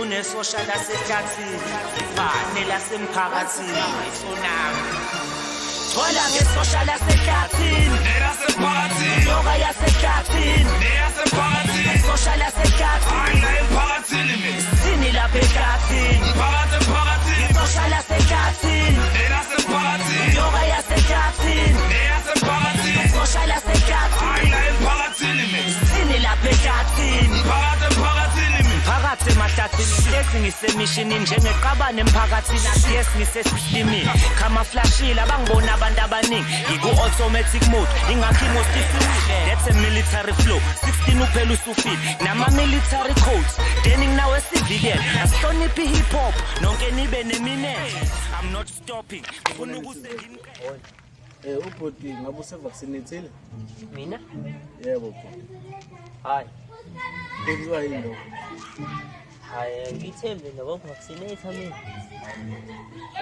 Kunesosha lasehlathini, bane lasemphakathini, isonami. Thola ngesosha lasehlathini, Neyasemphakathini, yoga yasehlathini, neyasemphakathini, isosha lasehlathini, la emphakathini mina. sini lapha ehlathini, Phakathi emphakathini, isosha lasehlathini, neyasemphakathini, yoga yasehlathini, neyasemphakathini, isosha lasehlathini, la emphakathini mina. sini lapha ehlathini. Phakathi emphakathini mina. Phakathi emahlathini lesi ngisemishini njengeqabane emphakathini asiyesi ngisesistemini camouflagile abangibona abantu abaningi ngiku-automatic mode ingakho imostifile that's a military flow 16 uphela usufile nama-military codes then nginawe civilian asihloniphi hip hop nonke nibe neminene I'm not stopping ngifuna ukuze ubhuti ngabe usevaccinatile? Mina? Yebo bhuti. Hayi. Kwenziwa yini lokho? Hayi, ngithembe nabavaccinate mina.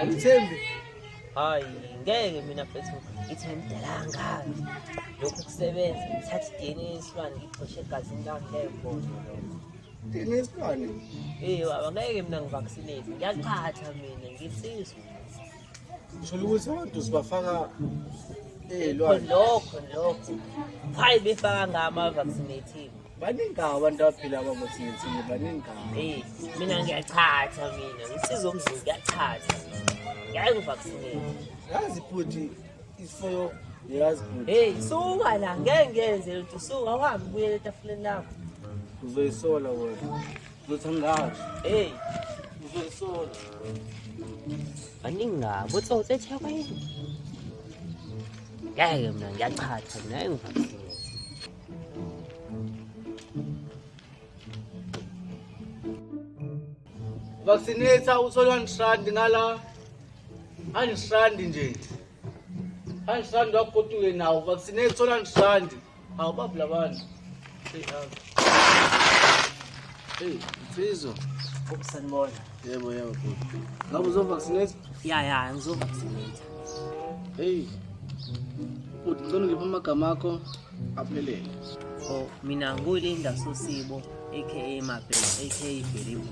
Angithembi. Hayi, ngeke mina mfethu ngithemdelanga. Lokhu kusebenza ngithatha i-DNA yesilwane ngiphoshe egazini lami leyo DNA yesilwane? baba ngeke mina ngivaccinate. Ngiyaqhatha mina ngimsizwe. Sholo ukuthi abantu sibafaka elwane. Lokho. Hayi befaka ngama-vaccinated. Baningi abantu abaphila abavaccinatile, baningi. Mina ngiyachatha mina. Ngisizo umzulu ngiyachatha. Ngeke ngivaccinate. Yazi bhuti isifoyo yazi bhuti. Suka la ngeke ngenze lutho suka uhambe ubuyele etafuleni lakho. Uzoyisola wena. Uzothi angazi. Uzoyisola. Baningi ngabo utsotse ethekwa yini? Ngeke mina ngiyachatha ngeke ngivaccinate. Vaccinate uthola R100 ngala. R100 nje. R100 wakugotuke nawo vaccinate uthola R100. Awubabu labantu. Mfizwa. Ukusanibona. Yebo bhuti. Ngabe uzovaccinate? Ya ngizovaccinate. Bhuti ngicela ngiphe amagama akho aphelele. Mina ngulinda Sosibo aka Mabheki aka Bhelebu.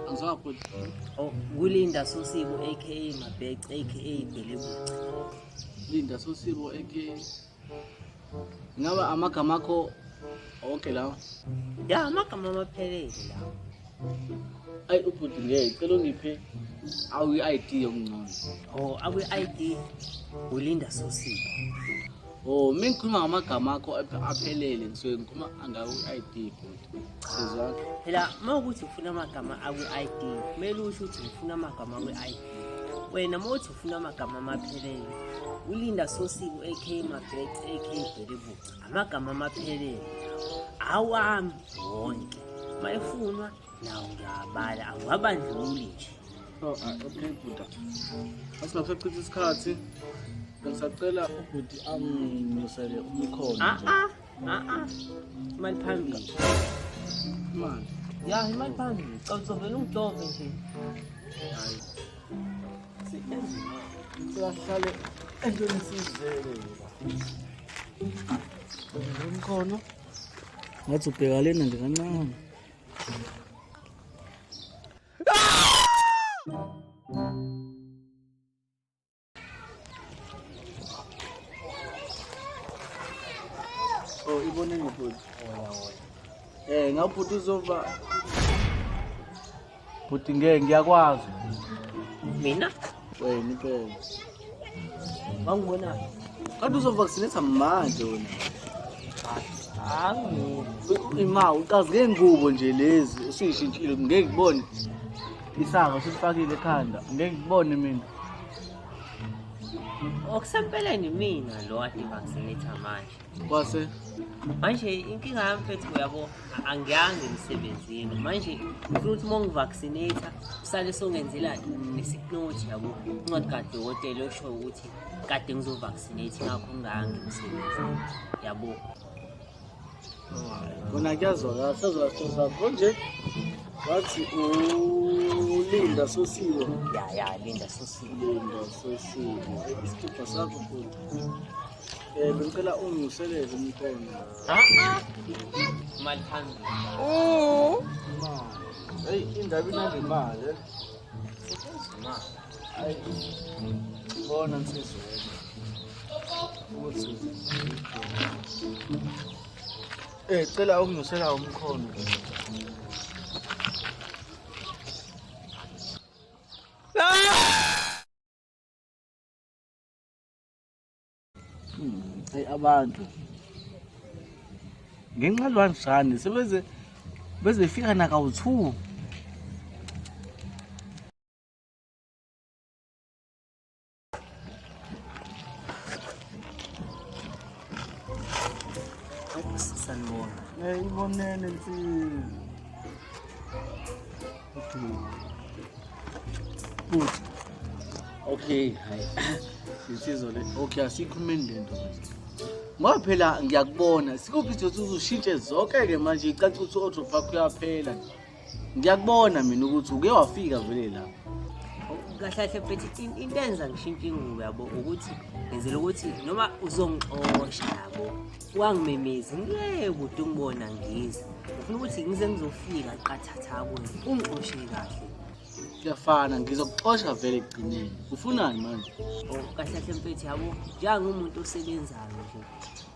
Angizwa bhuti. Ngulinda Sosibo aka Mabheki aka Bhelebu. Linda Sosibo aka Ngaba amagama akho onke lawo? Ya amagama amaphelele lawo. Ayi ubhuti ngeke ngicela ungiphe awu-ID yokungcono. Awu-ID ulinda Sosibo. Mina ngikhuluma ngamagama akho aphelele ngisuke ngikhuluma ngawu-ID bhuti. Sizwa? Phela mawukuthi ufuna amagama aku-ID, kumele usho ukuthi ngifuna amagama aku-ID. Wena mawuthi ufuna amagama amaphelele, ulinda Sosibo aka Mabheki aka Bhelebu. Amagama amaphelele awami wonke. Mayefunwa nawo ngiyabala awabandluli nje. Okay bhuti. Asingasachitha isikhathi. Ngisacela ubhuti anginyusele umkhono. Imali phambili. Imali. Ya imali phambili. Uzovela ungijove nje. Hayi. Siyahlale entweni sizele. Umkhono. Ngathi ubheka lena nje kancane. Ibone ngibhuti. Ngabhuti uzova. Bhuti ngeke ngiyakwazi. Mina? Wena impela. Wangibona. Kanti uzovaccinate manje wena. Ima uqazi ngengubo nje lezi usishintshile ngeke ngibone. Isanga usifakile ekhanda ngeke ngibone mina. Okusempeleni mina lo ade vaccinate manje. Kwase Manje inkinga yami mfethu uyabo angiyange emsebenzini. Manje ufuna ukuthi mongivaccinate usale songenzela nesipnothi yabo. Incwadi kadokotela osho ukuthi kade ngizovaccinate ngakho ngange emsebenzini. Yabo. Kona kuyazwakala sezolasiza konje. Wathi ulinda Sosibo. Ya linda Sosibo. Linda Sosibo. Isithupha sakho futhi. Bengicela ungiseleze umkhono. Imali phambili. Hey Ingabi nanemali. Hayi. Bona nsizwe. Ukuthi. Cela ukungisela umkhono. Hey abantu. Ngenxalwanisane bezefika nakawu2. Sanibona. Ibonene nsizwe. Good. Okay, hayi. Insizwa le. Okay, asikhulumeni lento manje. Ngoba phela ngiyakubona, sikuphi nje uzushintshe zonke ke manje icaca ukuthi autofak uyaphela. Ngiyakubona mina ukuthi uke wafika vele la. Kahle mfethu into enza ngishintshe ingubo yabo ukuthi ngenzela ukuthi noma uzongixosha yabo wangimemezi ngeke kude ungibona ngiza ufuna ukuthi ngize ngizofika qathatha kuwe ungixoshe kahle Kuyafana ngizokuxosha vele egcineni. Ufunani manje? Kahle mfethu yabo njengomuntu osebenzayo nje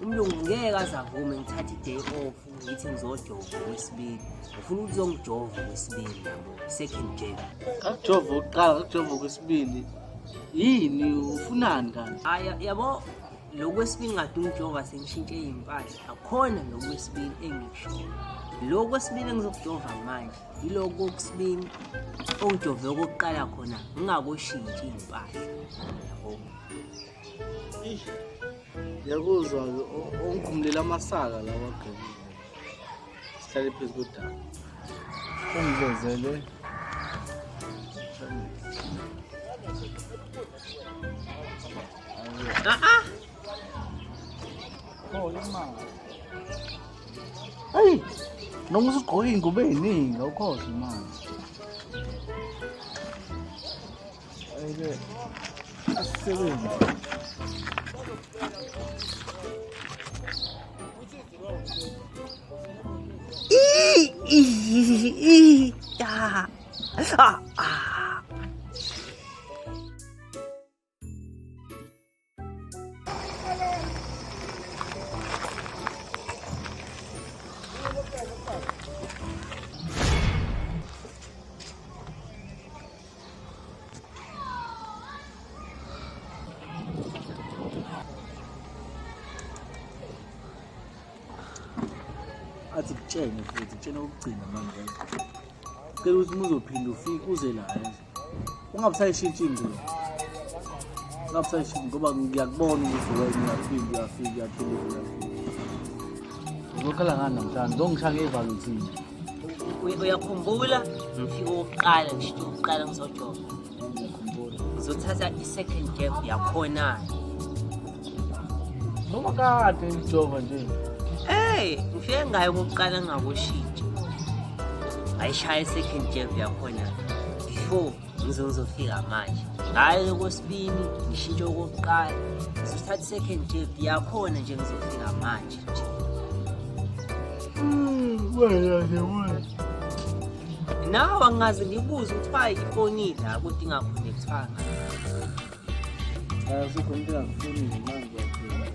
umlungu ngeke azavume ngithathe i-day off ngithi ngizojova wesibili ufuna ukuthi uzongijova wesibili yabo second jab Akujova oqala akujova kwesibili. Yini ufunani kanti? Yabo lokwesibili ngade ungijova sengishintshe izimpahla akhona lokwesibili engisho lokwesibili engizokujova manje yiloko okwesibili ongijove okokuqala khona ngingakoshintshi izimpahla yabo Yakuzwa ongikhumblela amasaka lawa agqokile. Sihlale phezu kodaba. Ungivezele. Oh, imali. Hayi, noma usigqoka ingubo eziningi awukhohle imali. Ayike. Asisebenze. Athi kutshene futhi kutshene ukugcina manje. Cela ukuthi uzophinda ufike uze la yazi. Ungabusayishintsha ingubo. Ungabusayishintsha ngoba ngiyakubona ukuthi wena uyafika. Uzokhala ngani namhlanje? Ngongishaya ngevalo thini. Uyakhumbula ngifike oqala ngisho oqala ngizojova ngizothatha i-second jab yakhona Noma kade ngijova nje. Ngifike ngayo kokuqala ngakoshintsha ayishaya i-second jab yakhona before ngizofika manje ngayo kwesibili ngishintshe okokuqala ngizothatha i-second jab yakhona nje ngizofika manje nje Wena nawe angaze ngibuze ukuthi hayi ifonile akuthi ingakhonektwanga asikho umuntu angafonile manje yaphela.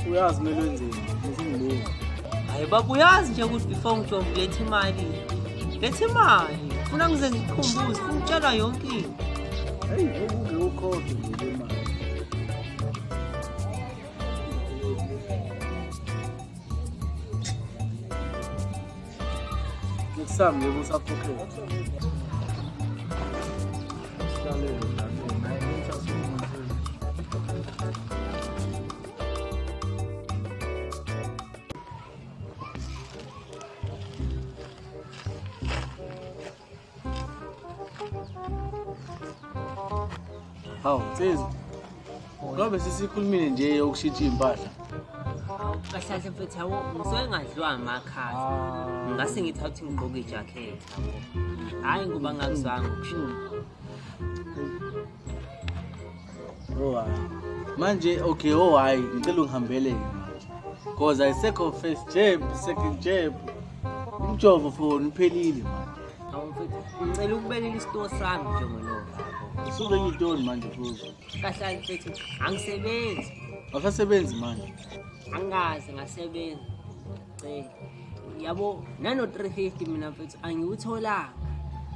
Uyazi kumele wenzeni ngizingileni. Hayi baba uyazi nje ukuthi before ngijova letha imali funa ngize ngikhumbuze funa ukutshela yonke into Hey, ungekhohlwe nje le mali. Ngikusami usaphokela. Silalele naye ngiyasukuma. Hawu, nsizwa. Ngoba sisikhulumile nje ukushintsha impahla. kahle mfethu yabo ngisuke ngadliwa amakhaza ngase ngithathe ngigqoke ijacket yabo hayi ngoba ngakuzwanga ukushona Hayi. Manje okay hayi ngicela ungihambele manje. Because I second first jab, second jab. Umjovo phone uphelile manje. Hawu mfethu, ngicela ukubelela isitoro sami njengolova. Usube ngidoni manje futhi. Kahle mfethu, angisebenzi. Akasebenzi manje. Angazi ngasebenza. Cela. Yabo, nano 350 mina mfethu angiwutholanga.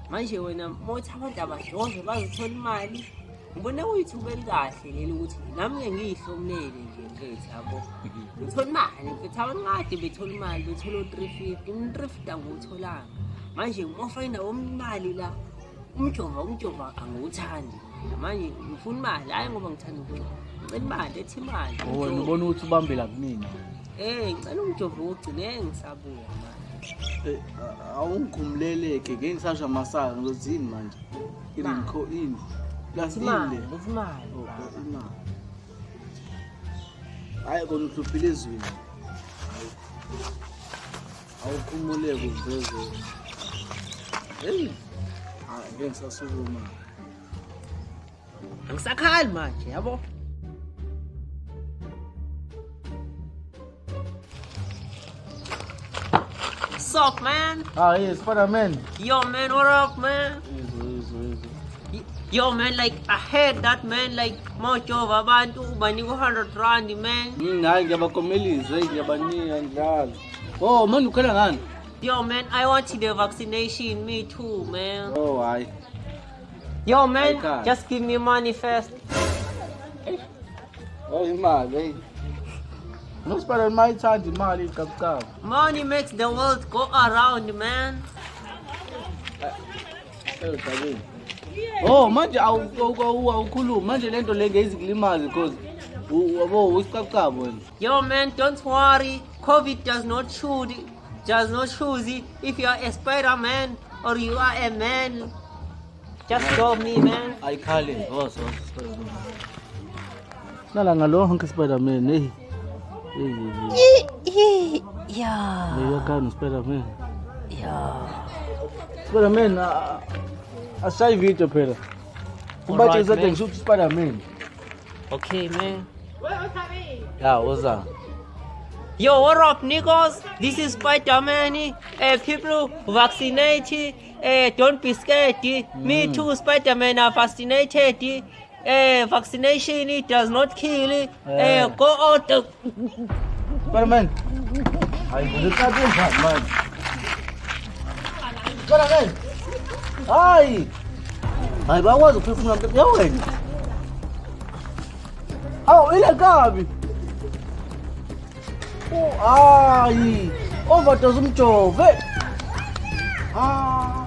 Manje wena mothi abantu abadloze bazothola imali. Ngibona kuyithuba elikahle leli ukuthi nami ngiyihlomlele nje mfethu yabo. Ngithola imali mfethu abancane bethola imali bethola 350. Mina 350 angiwutholanga. Manje ngofayina imali la. Umjova angiwuthandi. Manje ngifuna imali hayi ngoba ngithanda ukujova. Ngicela imali ethi imali. Oh, ngibona ukuthi ubambela kumina. Ngicela umjovo wokugcina ngisabuya manje. Awungikhumuleleke ke ngisasho amasaka ngizozini manje. Ini. Lasile. Imali. Imali. Hayi kona uhluphile ezweni. Awukhumuleke uveze. Hey. Ngeke ngisasukuma. Angisakhali manje yabo. Sup man? Yes, Spider-Man. Yo man, what up man? Easy. Yo man, like I heard that man, like mojo abantu banika 100 rand man. Hayi ngiyabakomelisa, ngiyabanika njalo. Oh, man ukhala ngani? Yo man, I want the vaccination, me too man. Oh, hayi. Yo man, I can't. just give me money first. Oh, imali, hey. No Spider-Man ithanda imali iqhabuqhabu. Money makes the world go around man. Oh, manje awukhuluma manje lento le ngezikulimazi because wabo usiqhabuqhabu wena. Yo man, don't worry. COVID does not choose if you are a Spider-Man or you are a man. Just show me man. Ayikhale, boss Spider-Man. Nala ngalo hanke Spider-Man, hey. Yeah. Yakhani Spider-Man. Yeah. Spider-Man asayi video phela. Ubathi Alright, uzathi man. ngisho Spider-Man. Okay man. Yeah, what's up? Yo, what up niggas? This is Spider-Man. People vaccinate. Don't be scared. Me too, Spider-Man are vaccinated. Vaccination it does not kill. Go out. Spider-Man. Ay, delikado yan, man. Spider-Man. Ay! Ay, bakwazi ukuphefumula mpepha wena. Aw, ilekabi. Oh, ay. Overdose umjove. Ah.